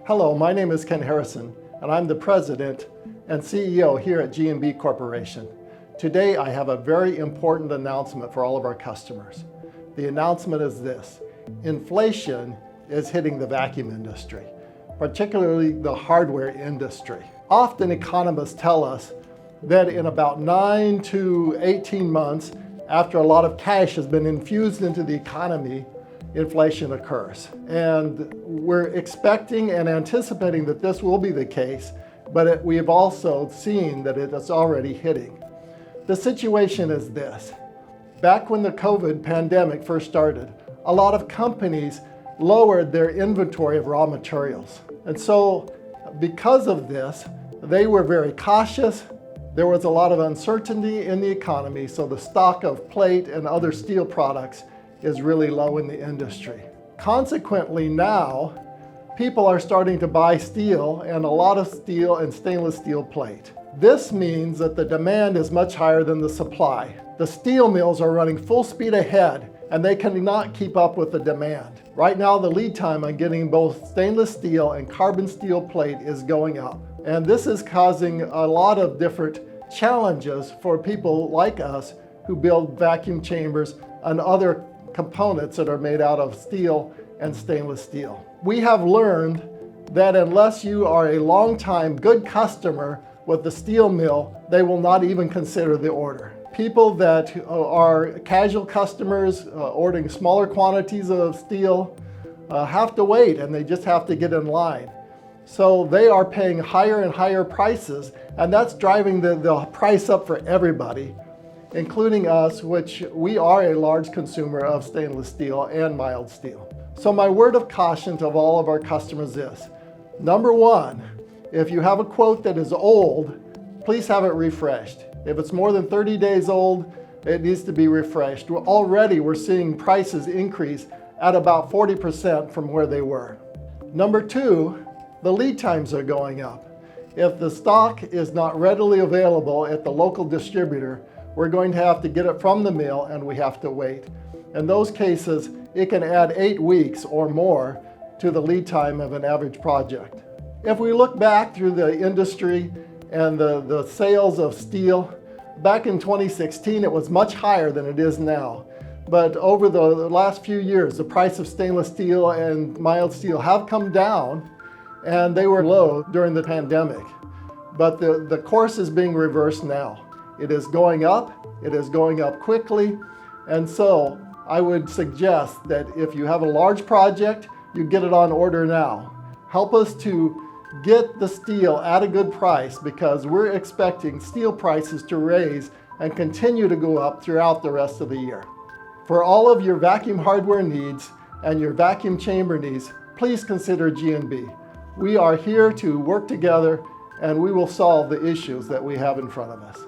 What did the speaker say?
Hello, my name is Ken Harrison, and I'm the President and CEO here at G&B Corporation. Today, I have a very important announcement for all of our customers. The announcement is this: inflation is hitting the vacuum industry, particularly the hardware industry. Often economists tell us that in about 9 to 18 months, after a lot of cash has been infused into the economy, inflation occurs. And we're expecting and anticipating that this will be the case, but we have also seen that it is already hitting. The situation is this: back when the COVID pandemic first started, a lot of companies lowered their inventory of raw materials. And so because of this, they were very cautious. There was a lot of uncertainty in the economy, so the stock of plate and other steel products is really low in the industry. Consequently, now people are starting to buy steel, and a lot of steel and stainless steel plate. This means that the demand is much higher than the supply. The steel mills are running full speed ahead, and they cannot keep up with the demand. Right now, the lead time on getting both stainless steel and carbon steel plate is going up. And this is causing a lot of different challenges for people like us who build vacuum chambers and other components that are made out of steel and stainless steel. We have learned that unless you are a long-time good customer with the steel mill, they will not even consider the order. People that are casual customers ordering smaller quantities of steel have to wait, and they just have to get in line. So they are paying higher and higher prices, and that's driving the price up for everybody, including us, which we are a large consumer of stainless steel and mild steel. So my word of caution to all of our customers is, number one, if you have a quote that is old, please have it refreshed. If it's more than 30 days old, it needs to be refreshed. Already we're seeing prices increase at about 40% from where they were. Number two, the lead times are going up. If the stock is not readily available at the local distributor, we're going to have to get it from the mill, and we have to wait. In those cases, it can add 8 weeks or more to the lead time of an average project. If we look back through the industry and the sales of steel, back in 2016, it was much higher than it is now. But over the last few years, the price of stainless steel and mild steel have come down, and they were low during the pandemic. But the course is being reversed now. It is going up, it is going up quickly, and so I would suggest that if you have a large project, you get it on order now. Help us to get the steel at a good price, because we're expecting steel prices to raise and continue to go up throughout the rest of the year. For all of your vacuum hardware needs and your vacuum chamber needs, please consider G&B. We are here to work together, and we will solve the issues that we have in front of us.